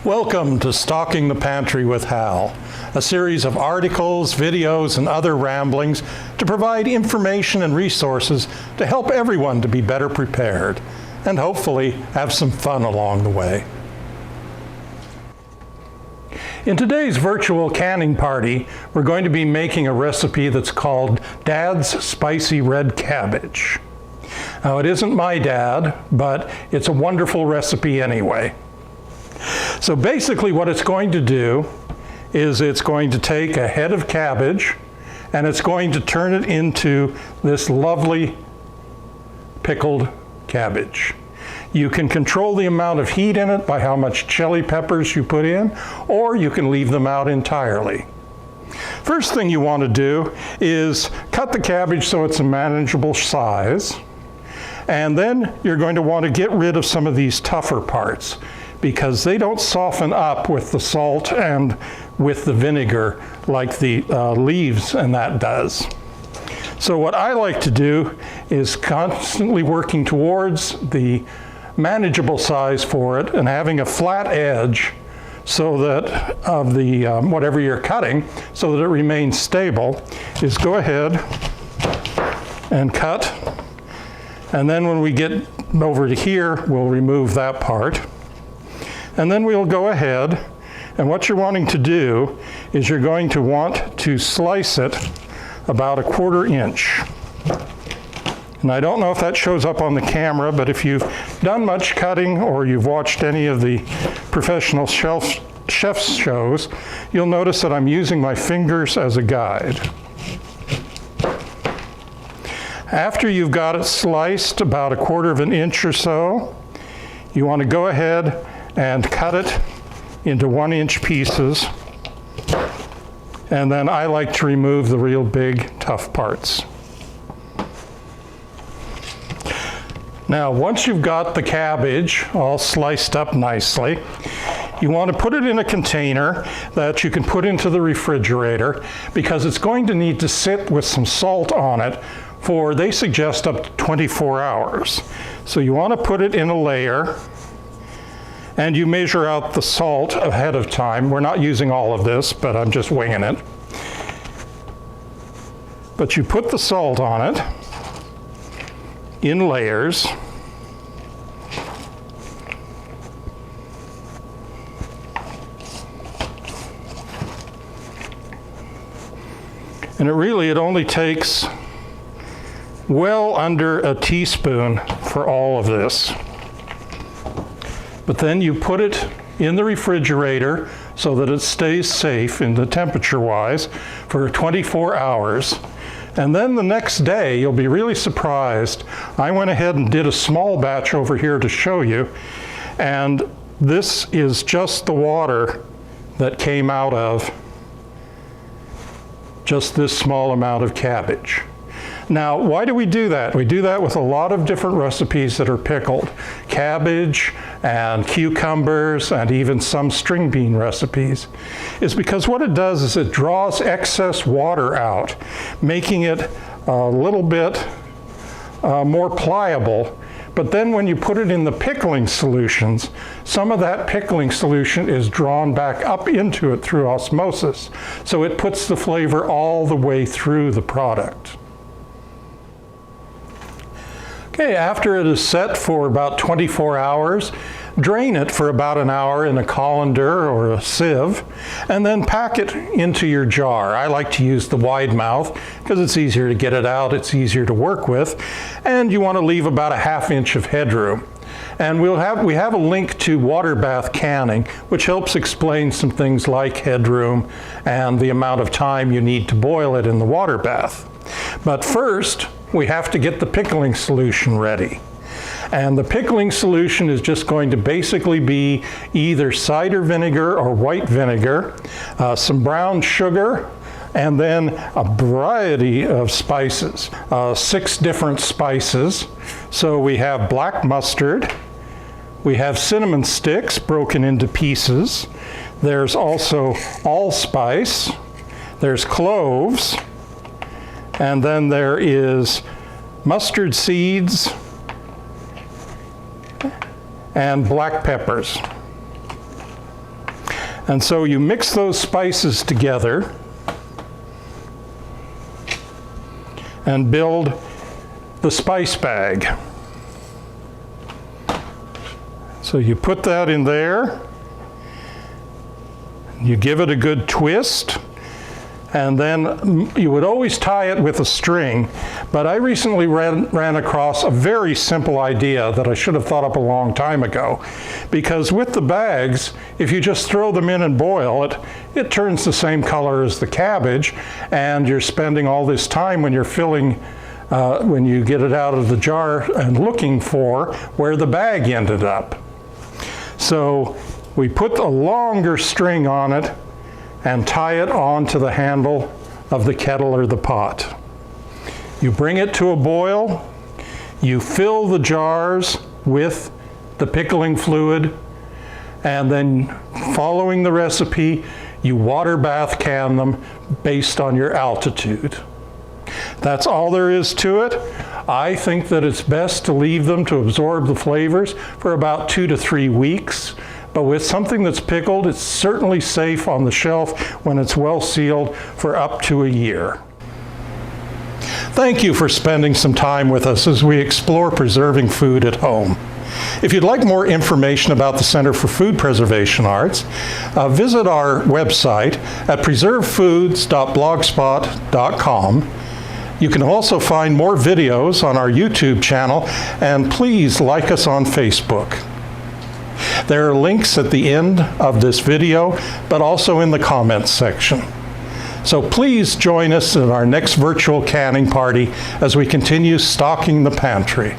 Welcome to Stocking the Pantry with Hal, a series of articles, videos, and other ramblings to provide information and resources to help everyone to be better prepared, and hopefully have some fun along the way. In today's virtual canning party, we're going to be making a recipe that's called Dad's Spicy Red Cabbage. Now, it isn't my dad, but it's a wonderful recipe anyway. So basically what it's going to do is it's going to take a head of cabbage and it's going to turn it into this lovely pickled cabbage. You can control the amount of heat in it by how much chili peppers you put in, or you can leave them out entirely. First thing you want to do is cut the cabbage so it's a manageable size, and then you're going to want to get rid of some of these tougher parts, because they don't soften up with the salt and with the vinegar like the leaves and that does. So what I like to do is constantly working towards the manageable size for it and having a flat edge so that of the whatever you're cutting, so that it remains stable, is go ahead and cut. And then when we get over to here, we'll remove that part. And then we'll go ahead, and what you're wanting to do is you're going to want to slice it about 1/4 inch. And I don't know if that shows up on the camera, but if you've done much cutting or you've watched any of the professional chef's shows, you'll notice that I'm using my fingers as a guide. After you've got it sliced about 1/4 inch or so, you want to go ahead and cut it into 1-inch pieces. And then I like to remove the real big, tough parts. Now, once you've got the cabbage all sliced up nicely, you want to put it in a container that you can put into the refrigerator, because it's going to need to sit with some salt on it for, they suggest, up to 24 hours. So you want to put it in a layer, and you measure out the salt ahead of time. We're not using all of this, but I'm just winging it. But you put the salt on it in layers. And it only takes well under a teaspoon for all of this. But then you put it in the refrigerator so that it stays safe in the temperature-wise for 24 hours. And then the next day, you'll be really surprised. I went ahead and did a small batch over here to show you. And this is just the water that came out of just this small amount of cabbage. Now, why do we do that? We do that with a lot of different recipes that are pickled. Cabbage and cucumbers and even some string bean recipes. Is because what it does is it draws excess water out, making it a little bit more pliable. But then when you put it in the pickling solutions, some of that pickling solution is drawn back up into it through osmosis. So it puts the flavor all the way through the product. Okay, after it is set for about 24 hours, drain it for about an hour in a colander or a sieve, and then pack it into your jar. I like to use the wide mouth because it's easier to get it out, it's easier to work with, and you want to leave about 1/2 inch of headroom. And we have a link to water bath canning, which helps explain some things like headroom and the amount of time you need to boil it in the water bath. But first, we have to get the pickling solution ready. And the pickling solution is just going to basically be either cider vinegar or white vinegar, some brown sugar, and then a variety of spices, 6 different spices. So we have black mustard, we have cinnamon sticks broken into pieces, there's also allspice, there's cloves, and then there is mustard seeds and black peppers. And so you mix those spices together and build the spice bag. So you put that in there, you give it a good twist, and then you would always tie it with a string. But I recently ran across a very simple idea that I should have thought up a long time ago. Because with the bags, if you just throw them in and boil it, it turns the same color as the cabbage, and you're spending all this time when you're filling, when you get it out of the jar and looking for where the bag ended up. So we put a longer string on it and tie it onto the handle of the kettle or the pot. You bring it to a boil, you fill the jars with the pickling fluid, and then following the recipe, you water bath can them based on your altitude. That's all there is to it. I think that it's best to leave them to absorb the flavors for about 2 to 3 weeks. But with something that's pickled, it's certainly safe on the shelf when it's well sealed for up to a year. Thank you for spending some time with us as we explore preserving food at home. If you'd like more information about the Center for Food Preservation Arts, visit our website at preservefoods.blogspot.com. You can also find more videos on our YouTube channel, and please like us on Facebook. There are links at the end of this video, but also in the comments section. So please join us at our next virtual canning party as we continue stocking the pantry.